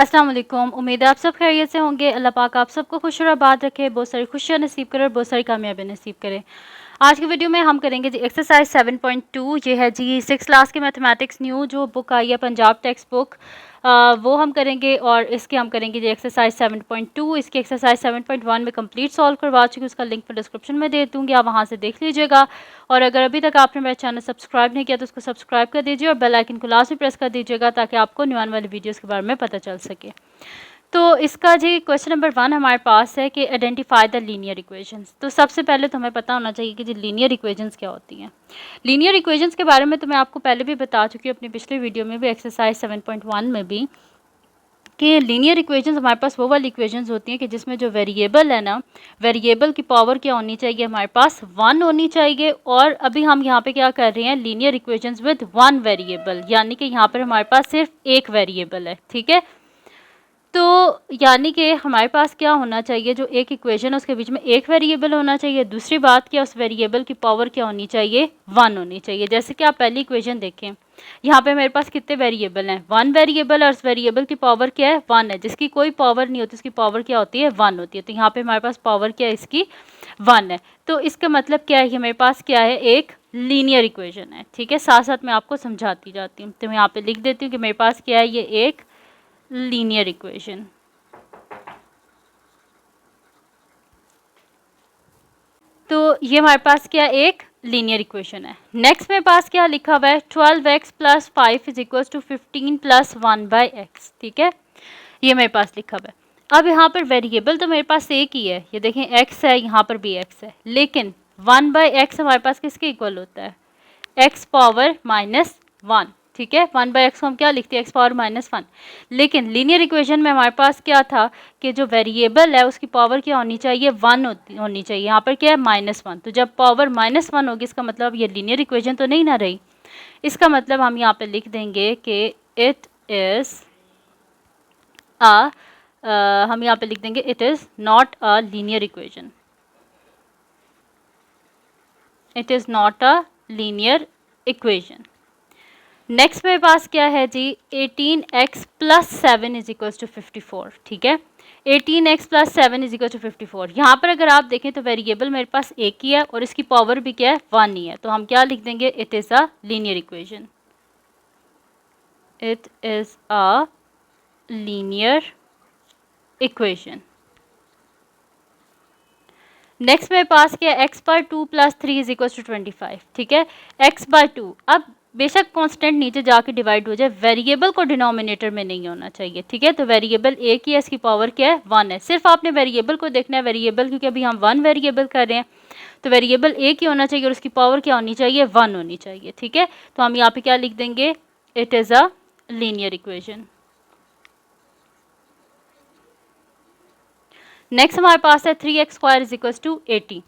अस्सलाम वालेकुम। उम्मीद है आप सब खैरियत से होंगे। अल्लाह पाक आप सबको खुश और आबाद रखे, बहुत सारी खुशियाँ नसीब करे और बहुत सारी कामयाबी नसीब करे। आज की वीडियो में हम करेंगे जी एक्सरसाइज 7.2। ये है जी 6 क्लास की मैथमेटिक्स न्यू जो बुक आई है पंजाब टेक्स्ट बुक, वो हम करेंगे। और इसके हम करेंगे जी एक्सरसाइज 7.2। इसकी एक्सरसाइज 7.1 में कंप्लीट सॉल्व करवा चुकी हूँ, उसका लिंक मैं डिस्क्रिप्शन में दे दूँगी, आप वहाँ से देख लीजिएगा। और अगर अभी तक आपने मेरा चैनल सब्सक्राइब नहीं किया तो उसको सब्सक्राइब कर दीजिए और बेल आइकन को लास्ट में प्रेस कर दीजिएगा ताकि आपको न्यू आने वाली वीडियोस के बारे में पता चल सके। तो इसका जी क्वेश्चन नंबर 1 हमारे पास है कि आइडेंटिफाई द लीनियर इक्वेशंस। तो सबसे पहले तो हमें पता होना चाहिए कि जी लीनियर इक्वेशंस क्या होती हैं। लीनियर इक्वेशंस के बारे में तो मैं आपको पहले भी बता चुकी हूँ अपनी पिछली वीडियो में भी, एक्सरसाइज 7.1 में भी, कि लीनियर इक्वेशंस हमारे पास वो वाली इक्वेशंस होती हैं कि जिसमें जो वेरिएबल है ना, वेरिएबल की पावर क्या होनी चाहिए, हमारे पास 1 होनी चाहिए। और अभी हम यहाँ पे क्या कर रहे हैं, लीनियर इक्वेशंस विद 1 वेरिएबल, यानी कि यहाँ पर हमारे पास सिर्फ एक वेरिएबल है। ठीक है, तो यानी कि हमारे पास क्या होना चाहिए, जो एक इक्वेशन है उसके बीच में एक वेरिएबल होना चाहिए। दूसरी बात क्या, उस वेरिएबल की पावर क्या होनी चाहिए, 1 होनी चाहिए। जैसे कि आप पहली इक्वेशन देखें, यहाँ पे मेरे पास कितने वेरिएबल हैं, 1 वेरिएबल, और उस वेरिएबल की पावर क्या है, 1 है। जिसकी कोई पावर नहीं होती उसकी पावर क्या होती है, 1 होती है। तो यहाँ पे हमारे पास पावर क्या है, इसकी 1 है। तो इसका मतलब क्या है कि मेरे पास क्या है, एक लीनियर इक्वेशन है। ठीक है, साथ साथ मैं आपको समझाती जाती हूँ। तो मैं यहाँ पे लिख देती हूँ कि मेरे पास क्या है, ये एक लीनियर इक्वेशन। तो ये हमारे पास क्या, एक लीनियर इक्वेशन है। नेक्स्ट मेरे पास क्या लिखा हुआ है, 12x plus 5 is equal to 15 plus 1/x। ठीक है, ये मेरे पास लिखा हुआ है। अब यहाँ पर वेरिएबल तो मेरे पास एक ही है, ये देखें x है, यहाँ पर भी x है, लेकिन 1/x हमारे पास किसके इक्वल होता है, x पावर -1। ठीक है, 1/x को हम क्या लिखते हैं, x पावर -1। लेकिन लीनियर इक्वेशन में हमारे पास क्या था कि जो वेरिएबल है उसकी पावर क्या होनी चाहिए, 1 होनी चाहिए। यहाँ पर क्या है, -1। तो जब पावर -1 होगी इसका मतलब ये लीनियर इक्वेशन तो नहीं ना रही। इसका मतलब हम यहाँ पे लिख देंगे कि इट इज़ हम यहाँ पे लिख देंगे it is not a linear equation. It is not a linear equation. Next मेरे पास क्या है जी, 18x plus 7 is equal to 54। ठीक है, 18x plus 7 is equal to 54। यहाँ पर अगर आप देखें तो वेरिएबल मेरे पास एक ही है और इसकी पावर भी क्या है, 1 ही है। तो हम क्या लिख देंगे, it is a linear equation. It is a linear equation. Next मेरे पास क्या है, x bar 2 plus 3 is equal to 25। ठीक है, x बार 2, अब बेशक कांस्टेंट नीचे जाके डिवाइड हो जाए, वेरिएबल को डिनोमिनेटर में नहीं होना चाहिए। ठीक है, तो वेरिएबल एक ही है, इसकी पावर क्या है, 1 है। सिर्फ आपने वेरिएबल को देखना है, वेरिएबल क्योंकि अभी हम 1 वेरिएबल कर रहे हैं, तो वेरिएबल एक ही होना चाहिए और उसकी पावर क्या होनी चाहिए, 1 होनी चाहिए। ठीक है, तो हम यहाँ पे क्या लिख देंगे, it is a linear equation. Next हमारे पास है 3x square is equal to 80।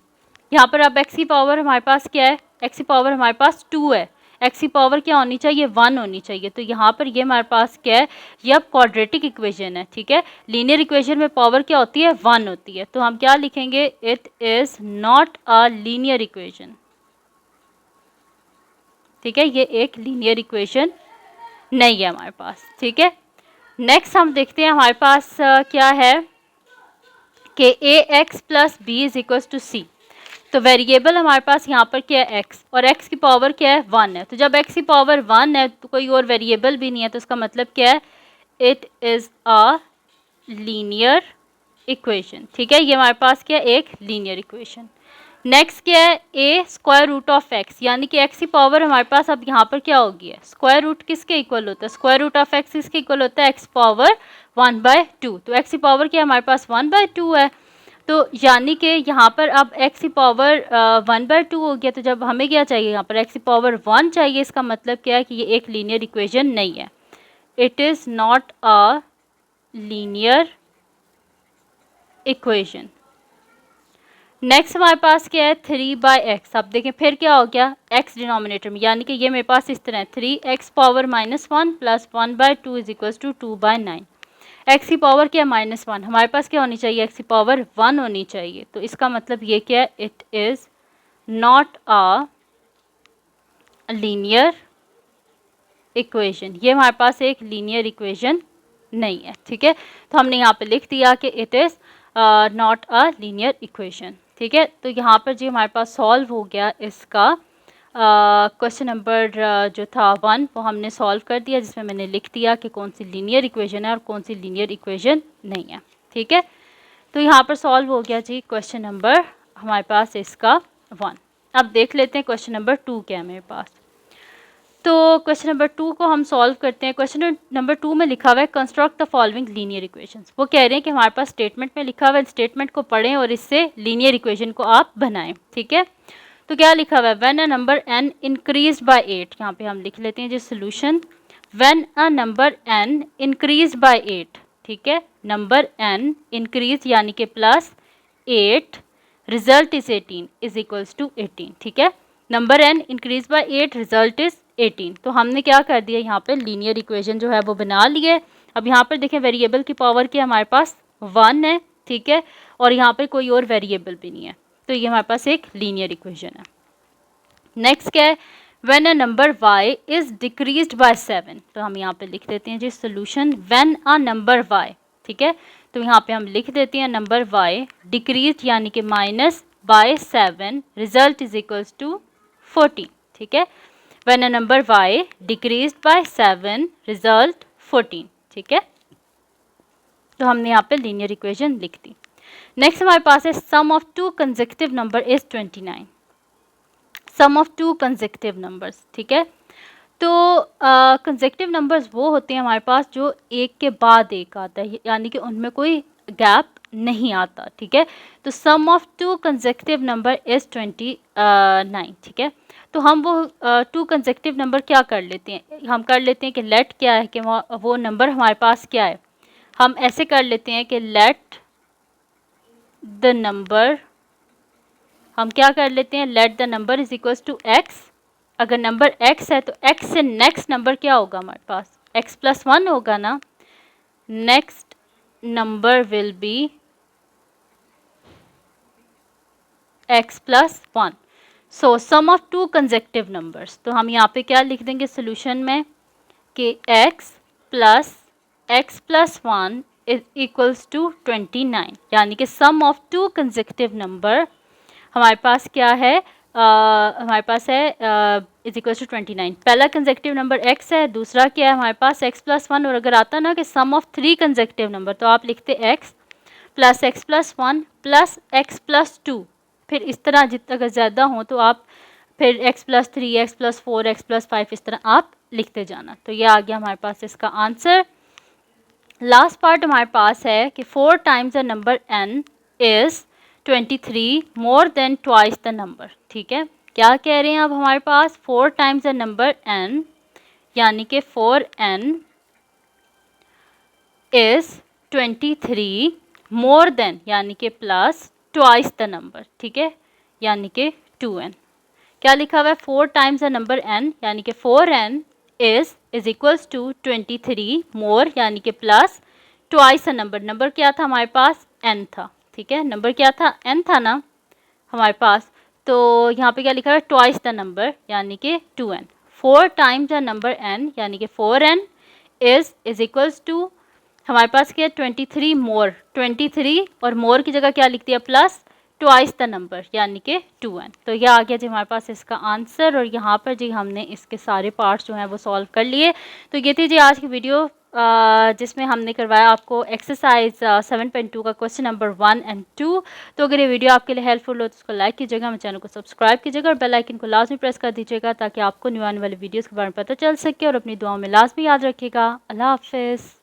यहाँ पर अब x की पावर हमारे पास क्या है, x की पावर हमारे पास 2 है, x की पावर क्या होनी चाहिए, 1 होनी चाहिए। तो यहाँ पर ये हमारे पास क्या है, ये अब क्वाड्रेटिक इक्वेशन है। ठीक है, लीनियर इक्वेशन में पावर क्या होती है, 1 होती है। तो हम क्या लिखेंगे, it is not a linear equation. ठीक है, ये एक लीनियर इक्वेशन नहीं है हमारे पास। ठीक है, नेक्स्ट हम देखते हैं हमारे पास क्या है कि a x plus b is equal to c. तो वेरिएबल हमारे पास यहाँ पर क्या है, x, और x की पावर क्या है, 1 है। तो जब x की पावर 1 है तो कोई और वेरिएबल भी नहीं है, तो इसका मतलब क्या है, it is a linear equation. ठीक है, ये हमारे पास क्या है, एक लीनियर इक्वेशन। नेक्स्ट क्या है, a square root of x, यानी कि x की पावर हमारे पास अब यहाँ पर क्या होगी है, स्क्वायर रूट किसके इक्वल होता है, स्क्वायर रूट ऑफ x किसके इक्वल होता है, x पावर 1/2। तो x की पावर क्या हमारे पास 1/2 है। तो यानी कि यहाँ पर अब x की पावर 1/2 हो गया। तो जब हमें क्या चाहिए, यहाँ पर x की पावर 1 चाहिए, इसका मतलब क्या है कि ये एक लीनियर इक्वेशन नहीं है। It is not a linear equation. Next हमारे पास क्या है, 3/x। अब देखें फिर क्या हो गया, x डिनोमिनेटर में, यानी कि ये मेरे पास इस तरह है, 3x power -1 plus 1/2 is equal to 2/9। x की पावर क्या है, -1, हमारे पास क्या होनी चाहिए, x की पावर 1 होनी चाहिए। तो इसका मतलब ये क्या है, it is not a linear equation. ये हमारे पास एक लीनियर इक्वेशन नहीं है। ठीक है, तो हमने यहाँ पे लिख दिया कि it is not a linear equation. ठीक है, तो यहाँ पर जी हमारे पास सॉल्व हो गया इसका क्वेश्चन नंबर जो था 1 वो हमने सॉल्व कर दिया, जिसमें मैंने लिख दिया कि कौन सी लीनियर इक्वेशन है और कौन सी लीनियर इक्वेशन नहीं है। ठीक है, तो यहाँ पर सॉल्व हो गया जी क्वेश्चन नंबर हमारे पास इसका 1। अब देख लेते हैं क्वेश्चन नंबर 2 क्या है मेरे पास। तो क्वेश्चन नंबर 2 को हम सॉल्व करते हैं। क्वेश्चन नंबर 2 में लिखा हुआ है construct the following linear equations. वो कह रहे हैं कि हमारे पास स्टेटमेंट में लिखा हुआ है, स्टेटमेंट को पढ़ें और इससे लीनियर इक्वेशन को आप बनाएं। ठीक है, तो क्या लिखा हुआ है, when a number n increase by 8, यहाँ पे हम लिख लेते हैं जी solution, when a number n increase by 8। ठीक है, नंबर n इंक्रीज यानी कि plus 8, result is 18 is equals to 18। ठीक है, number n increase by 8, result is 18। तो हमने क्या कर दिया, यहाँ पे लीनियर इक्वेशन जो है वो बना लिए। अब यहाँ पर देखें वेरिएबल की पावर क्या हमारे पास 1 है। ठीक है, और यहाँ पे कोई और वेरिएबल भी नहीं है, तो ये हमारे पास एक लीनियर इक्वेशन है। नेक्स्ट क्या है, when a number y is decreased by 7। तो हम यहाँ पे लिख देते हैं जी solution, when a number y। ठीक है, तो यहाँ पे हम लिख देते हैं नंबर y डिक्रीज यानी कि minus by 7, result is equals to 14। ठीक है, when a number y decreased by 7, result 14। ठीक है, तो हमने यहाँ पे लीनियर इक्वेशन लिख दी। नेक्स्ट हमारे पास है sum of two consecutive number is 29। Sum of two consecutive numbers. ठीक है, तो कंसेक्यूटिव नंबर्स वो होते हैं हमारे पास जो एक के बाद एक आता है, यानी कि उनमें कोई गैप नहीं आता। ठीक है, तो sum of two consecutive number is 29। ठीक है, तो हम वो टू कंसेक्यूटिव नंबर क्या कर लेते हैं, हम कर लेते हैं कि लेट क्या है कि वो नंबर हमारे पास क्या है, हम ऐसे कर लेते हैं कि लेट द नंबर, हम क्या कर लेते हैं, let the number is equals to x. अगर नंबर x है तो x से नेक्स्ट नंबर क्या होगा हमारे पास, x प्लस 1 होगा ना। Next number will be x plus 1। So sum of two consecutive numbers, तो हम यहाँ पे क्या लिख देंगे सोल्यूशन में कि x plus 1 is equals to 29, यानी कि sum of two consecutive number हमारे पास क्या है, हमारे पास है इज इक्वल टू 29। पहला कंसेक्यूटिव नंबर x है, दूसरा क्या है हमारे पास x प्लस 1। और अगर आता ना कि सम ऑफ 3 कंसेक्यूटिव नंबर, तो आप लिखते x plus 1 plus x plus 2। फिर इस तरह जितना अगर ज़्यादा हो तो आप फिर x plus 3, x plus 4, x plus 5 इस तरह आप लिखते जाना। तो ये आ गया हमारे पास इसका आंसर। लास्ट पार्ट हमारे पास है कि 4 times the number n is 23 more than twice the number. ठीक है, क्या कह रहे हैं अब हमारे पास 4 टाइम्स द नंबर n, यानी कि 4n इज 23 मोर देन यानी कि प्लस ट्वाइस द नंबर। ठीक है, यानी कि 2n। क्या लिखा हुआ है, 4 टाइम्स द नंबर n, यानी कि 4n इज इक्वल्स टू 23 मोर यानी कि plus twice the number. Number क्या था हमारे पास, n था। ठीक है, नंबर क्या था, n था ना हमारे पास। तो यहाँ पे क्या लिखा है, ट्वाइस द नंबर यानी कि 2n। 4 times the number n यानी कि 4n इज इक्वल्स टू हमारे पास क्या है 23 मोर, 23 और मोर की जगह क्या लिख दिया प्लस ट्वाइस द नंबर यानी कि 2n। तो यह आ गया जी हमारे पास इसका आंसर। और यहाँ पर जी हमने इसके सारे पार्ट्स जो हैं वो सॉल्व कर लिए। तो ये थी जी आज की वीडियो जिसमें हमने करवाया आपको एक्सरसाइज 7.2 का क्वेश्चन नंबर 1 और 2। तो अगर ये वीडियो आपके लिए हेल्पफुल हो तो उसको लाइक कीजिएगा, मेरे चैनल को सब्सक्राइब कीजिएगा और बेल आइकन को लाजमी प्रेस कर दीजिएगा ताकि आपको न्यू आने वाली वीडियोज़ के बारे में पता चल सके। और अपनी दुआओं में लाजमी याद रखिएगा। अल्लाह हाफिज़।